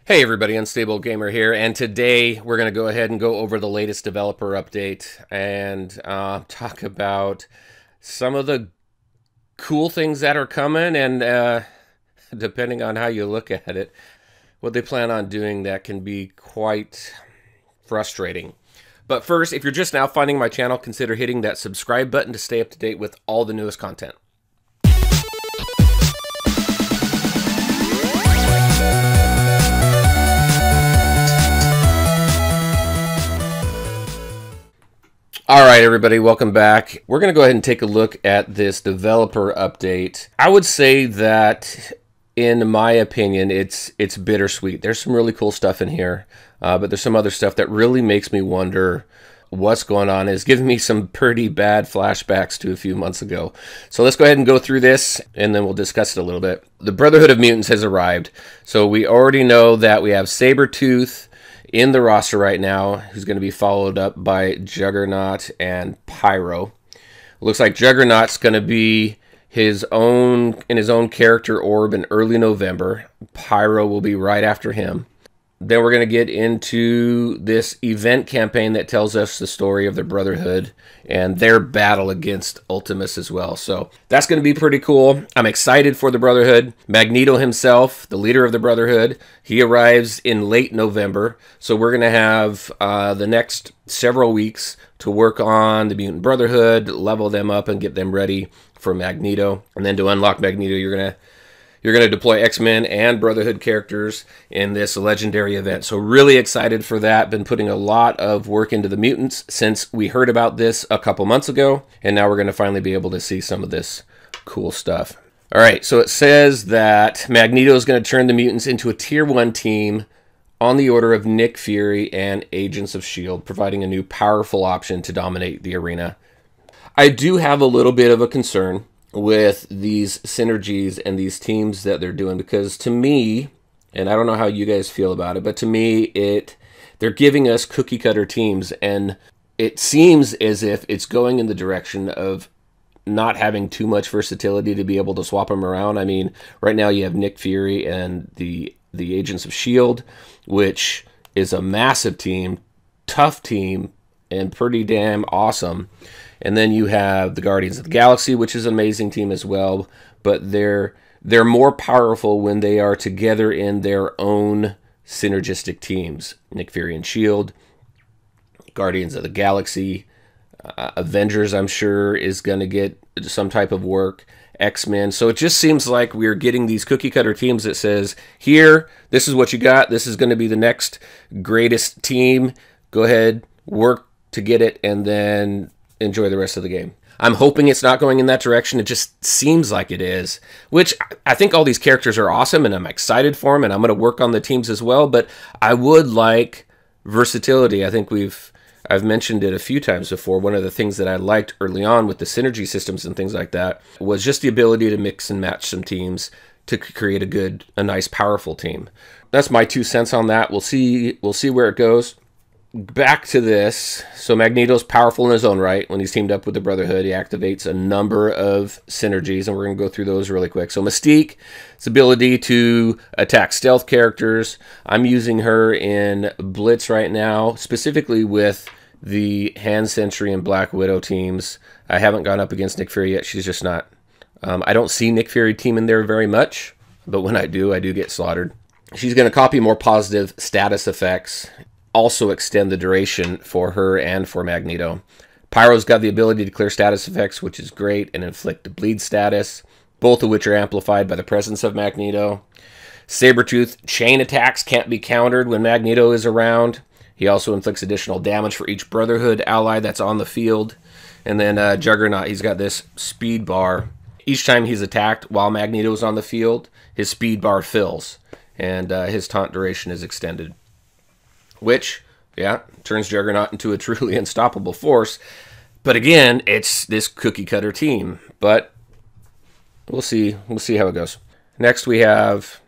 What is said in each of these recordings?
Hey everybody, Unstable Gamer here, and today we're going to go ahead and go over the latest developer update and talk about some of the cool things that are coming and depending on how you look at it, what they plan on doing that can be quite frustrating. But first, if you're just now finding my channel, consider hitting that subscribe button to stay up to date with all the newest content. All right, everybody, welcome back. We're going to go ahead and take a look at this developer update. I would say that, in my opinion, it's bittersweet. There's some really cool stuff in here, but there's some other stuff that really makes me wonder what's going on. It's giving me some pretty bad flashbacks to a few months ago. So let's go ahead and go through this, and then we'll discuss it a little bit. The Brotherhood of Mutants has arrived. So we already know that we have Sabretooth in the roster right now, who's going to be followed up by Juggernaut and Pyro. Looks like Juggernaut's going to be in his own character orb in early November. Pyro will be right after him. Then we're going to get into this event campaign that tells us the story of the Brotherhood and their battle against Ultimus as well. So that's going to be pretty cool. I'm excited for the Brotherhood. Magneto himself, the leader of the Brotherhood, he arrives in late November. So we're going to have the next several weeks to work on the Mutant Brotherhood, level them up and get them ready for Magneto. And then to unlock Magneto, you're going to deploy X-Men and Brotherhood characters in this legendary event. So really excited for that. Been putting a lot of work into the mutants since we heard about this a couple months ago. And now we're going to finally be able to see some of this cool stuff. All right, so it says that Magneto is going to turn the mutants into a Tier 1 team on the order of Nick Fury and Agents of S.H.I.E.L.D., providing a new powerful option to dominate the arena. I do have a little bit of a concern with these synergies and these teams that they're doing, because to me, and I don't know how you guys feel about it, but to me, they're giving us cookie cutter teams, and it seems as if it's going in the direction of not having too much versatility to be able to swap them around. I mean, right now you have Nick Fury and the Agents of S.H.I.E.L.D., which is a massive team, tough team, and pretty damn awesome. And then you have the Guardians of the Galaxy, which is an amazing team as well. But they're more powerful when they are together in their own synergistic teams. Nick Fury and S.H.I.E.L.D., Guardians of the Galaxy, Avengers, I'm sure, is going to get some type of work. X-Men. So it just seems like we're getting these cookie cutter teams that says, here, this is what you got. This is going to be the next greatest team. Go ahead, work to get it, and then enjoy the rest of the game. I'm hoping it's not going in that direction. It just seems like it is, which I think all these characters are awesome, and I'm excited for them, and I'm going to work on the teams as well, but I would like versatility. I think I've mentioned it a few times before. One of the things that I liked early on with the synergy systems and things like that was just the ability to mix and match some teams to create a nice, powerful team. That's my 2 cents on that. We'll see where it goes. Back to this. So Magneto's powerful in his own right. When he's teamed up with the Brotherhood, he activates a number of synergies, and we're going to go through those really quick. So Mystique, its ability to attack stealth characters. I'm using her in Blitz right now, specifically with the Hand Sentry and Black Widow teams. I haven't gone up against Nick Fury yet. She's just not. I don't see Nick Fury team in there very much, but when I do get slaughtered. She's going to copy more positive status effects, also extend the duration for her and for Magneto. Pyro's got the ability to clear status effects, which is great, and inflict bleed status, both of which are amplified by the presence of Magneto. Sabretooth chain attacks can't be countered when Magneto is around. He also inflicts additional damage for each Brotherhood ally that's on the field. And then Juggernaut, he's got this speed bar. Each time he's attacked while Magneto's on the field, his speed bar fills, and his taunt duration is extended. Which, yeah, turns Juggernaut into a truly unstoppable force. But again, it's this cookie-cutter team. But we'll see how it goes. Next we have,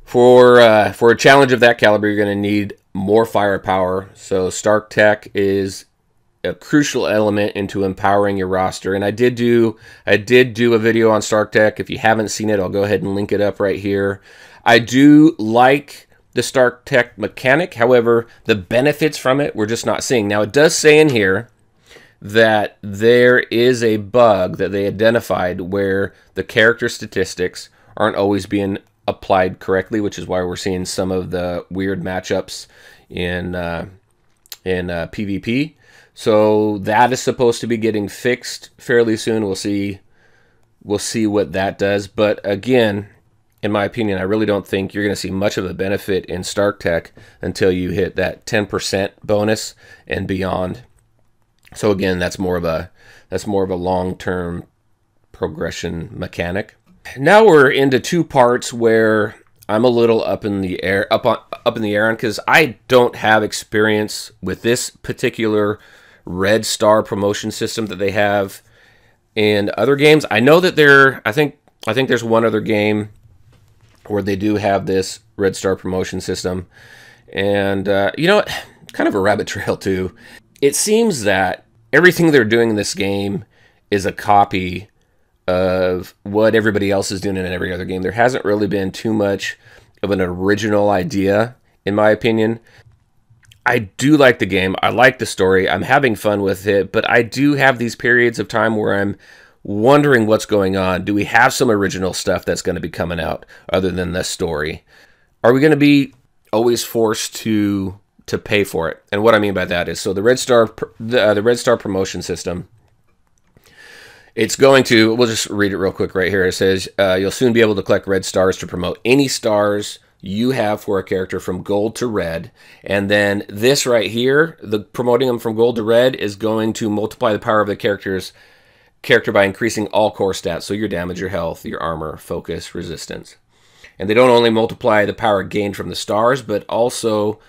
for a challenge of that caliber, you're going to need more firepower. So Stark Tech is a crucial element into empowering your roster. And I did do a video on Stark Tech. If you haven't seen it, I'll go ahead and link it up right here. I do like the Stark Tech mechanic. However, the benefits from it we're just not seeing. Now, it does say in here that there is a bug that they identified where the character statistics aren't always being applied correctly, which is why we're seeing some of the weird matchups in PvP. So that is supposed to be getting fixed fairly soon. We'll see what that does. But again, in my opinion, I really don't think you're going to see much of a benefit in Stark Tech until you hit that 10% bonus and beyond. So again, that's more of a long-term progression mechanic. Now we're into two parts where I'm a little up in the air, because I don't have experience with this particular Red Star promotion system that they have in other games. I know that I think there's one other game where they do have this Red Star promotion system, and you know, kind of a rabbit trail too. It seems that everything they're doing in this game is a copy of what everybody else is doing in every other game. There hasn't really been too much of an original idea, in my opinion. I do like the game. I like the story. I'm having fun with it, but I do have these periods of time where I'm wondering what's going on. Do we have some original stuff that's going to be coming out other than this story? Are we going to be always forced to pay for it? And what I mean by that is, so the Red Star promotion system, it's going to, we'll just read it real quick right here. It says, you'll soon be able to collect red stars to promote any stars you have for a character from gold to red. And then this right here, the promoting them from gold to red, is going to multiply the power of the character by increasing all core stats. So your damage, your health, your armor, focus, resistance. And they don't only multiply the power gained from the stars, but also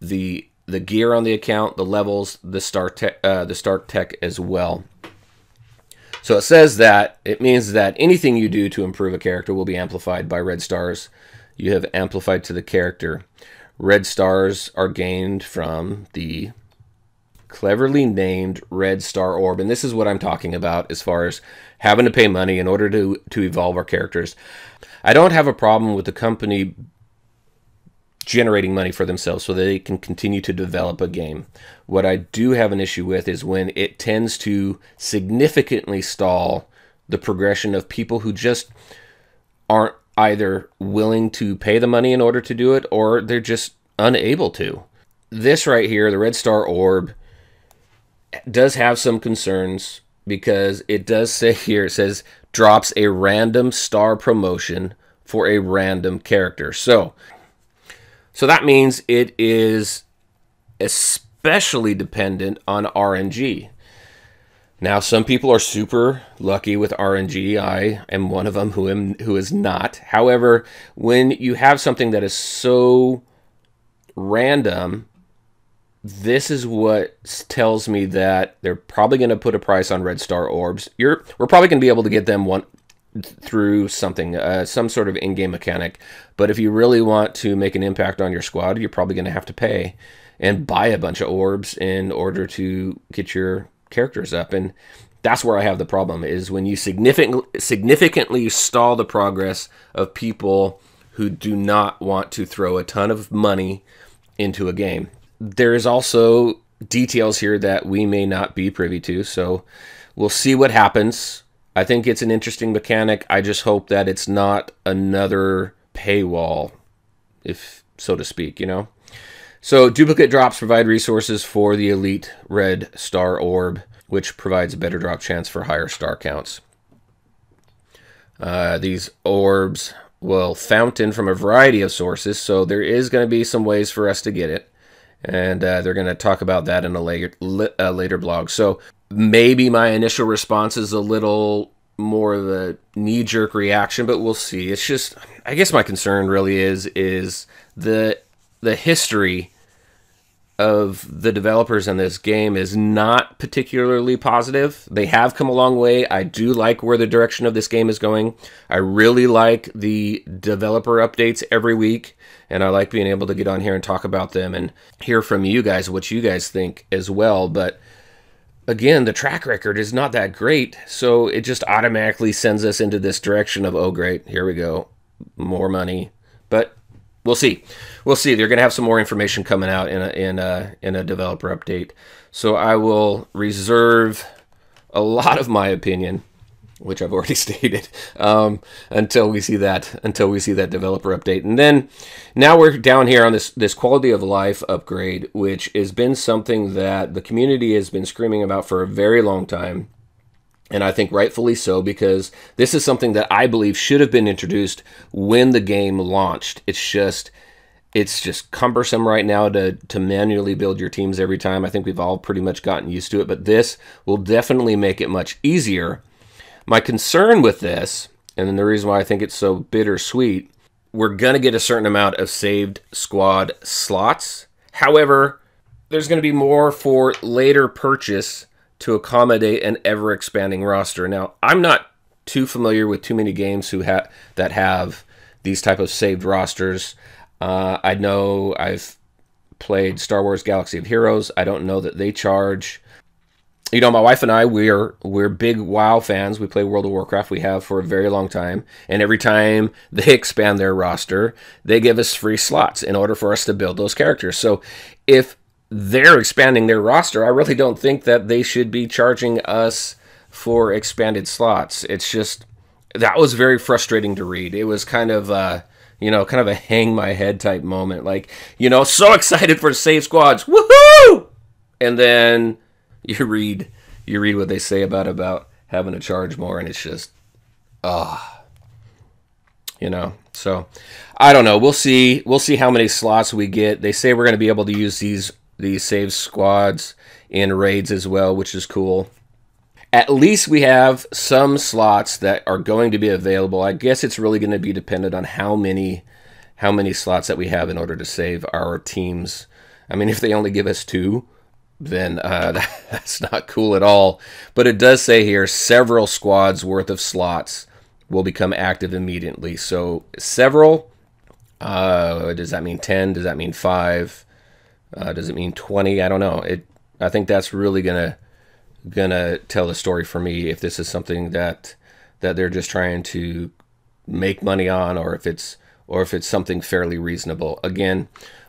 the gear on the account, the levels, the Stark Tech as well. So it says that it means that anything you do to improve a character will be amplified by red stars you have amplified to the character. Red stars are gained from the cleverly named Red Star Orb. And this is what I'm talking about as far as having to pay money in order to evolve our characters. I don't have a problem with the company generating money for themselves so that they can continue to develop a game. What I do have an issue with is when it tends to significantly stall the progression of people who just aren't either willing to pay the money in order to do it, or they're just unable to. This right here, the Red Star Orb, does have some concerns because it does say here, it says drops a random star promotion for a random character. So that means it is especially dependent on RNG. Now, some people are super lucky with RNG. I am one of them who is not. However, when you have something that is so random, this is what tells me that they're probably going to put a price on Red Star Orbs. We're probably going to be able to get them through something, some sort of in-game mechanic. But if you really want to make an impact on your squad, you're probably going to have to pay and buy a bunch of orbs in order to get your characters up. And that's where I have the problem, is when you significantly stall the progress of people who do not want to throw a ton of money into a game. There is also details here that we may not be privy to, so we'll see what happens. I think it's an interesting mechanic. I just hope that it's not another paywall, if so to speak, you know? So duplicate drops provide resources for the elite Red Star Orb, which provides a better drop chance for higher star counts. These orbs will fountain from a variety of sources, so there is going to be some ways for us to get it. And they're going to talk about that in a later blog. So maybe my initial response is a little more of a knee-jerk reaction, but we'll see. It's just, I guess my concern really is the history of the developers in this game is not particularly positive. They have come a long way. I do like where the direction of this game is going. I really like the developer updates every week, and I like being able to get on here and talk about them and hear from you guys what you guys think as well. But again, the track record is not that great, so it just automatically sends us into this direction of, oh great, here we go, more money, But we'll see. We'll see. They're going to have some more information coming out in a developer update. So I will reserve a lot of my opinion, which I've already stated, until we see that developer update. And then now we're down here on this quality of life upgrade, which has been something that the community has been screaming about for a very long time. And I think rightfully so, because this is something that I believe should have been introduced when the game launched. It's just cumbersome right now to manually build your teams every time. I think we've all pretty much gotten used to it, but this will definitely make it much easier. My concern with this, and then the reason why I think it's so bittersweet, we're going to get a certain amount of saved squad slots. However, there's going to be more for later purchase to accommodate an ever-expanding roster. Now, I'm not too familiar with too many games that have these type of saved rosters. I know I've played Star Wars Galaxy of Heroes. I don't know that they charge. You know, my wife and I, we're big WoW fans. We play World of Warcraft. We have for a very long time. And every time they expand their roster, they give us free slots in order for us to build those characters. So if they're expanding their roster, I really don't think that they should be charging us for expanded slots. It's just, that was very frustrating to read. It was kind of, kind of a hang my head type moment. Like, so excited for save squads. Woohoo! And then you read what they say about having to charge more, and it's just, So I don't know. We'll see how many slots we get. They say we're going to be able to use these save squads in raids as well, which is cool. At least we have some slots that are going to be available. I guess it's really going to be dependent on how many slots that we have in order to save our teams. I mean, if they only give us 2, then that's not cool at all. But it does say here several squads worth of slots will become active immediately. So several, does that mean 10? Does that mean 5? Does it mean 20? I don't know. I think that's really gonna tell the story for me, if this is something that they're just trying to make money on, or if it's something fairly reasonable. Again,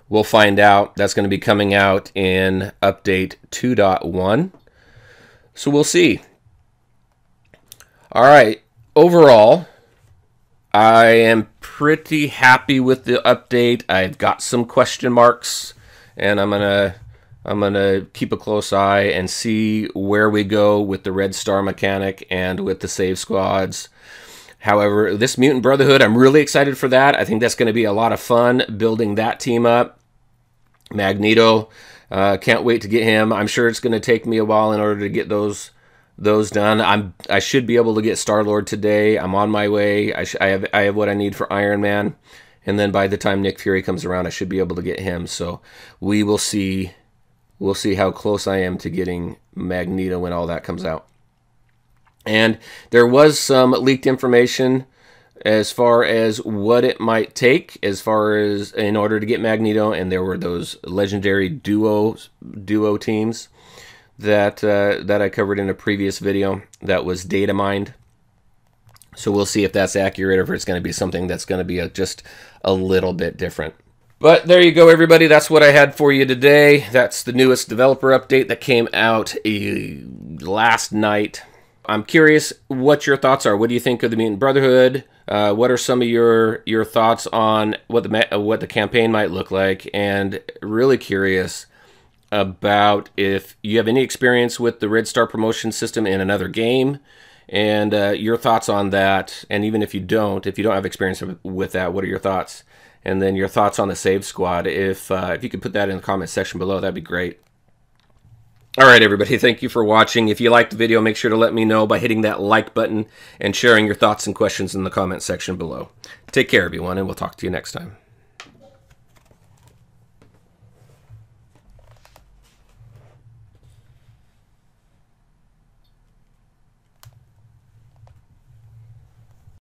we'll find out. That's going to be coming out in update 2.1. So we'll see. All right. Overall, I am pretty happy with the update. I've got some question marks, and I'm gonna keep a close eye and see where we go with the Red Star mechanic and with the save squads. However, this Mutant Brotherhood, I'm really excited for that. I think that's going to be a lot of fun building that team up. Magneto, can't wait to get him. I'm sure it's going to take me a while in order to get those done. I should be able to get Star-Lord today. I'm on my way. I have what I need for Iron Man. And then by the time Nick Fury comes around, I should be able to get him. So we will see. We'll see how close I am to getting Magneto when all that comes out. And there was some leaked information as far as what it might take as far as in order to get Magneto. And there were those legendary duo teams that I covered in a previous video that was data mined. So we'll see if that's accurate, or if it's going to be something that's going to be just a little bit different. But there you go, everybody. That's what I had for you today. That's the newest developer update that came out last night. I'm curious what your thoughts are. What do you think of the Mutant Brotherhood? What are some of your thoughts on what the campaign might look like? And really curious about if you have any experience with the Red Star promotion system in another game, and your thoughts on that. And even if you don't have experience with that, what are your thoughts? And then your thoughts on the save squad. If you could put that in the comment section below, that'd be great. All right, everybody, thank you for watching. If you liked the video, make sure to let me know by hitting that like button and sharing your thoughts and questions in the comment section below. Take care, everyone, and we'll talk to you next time.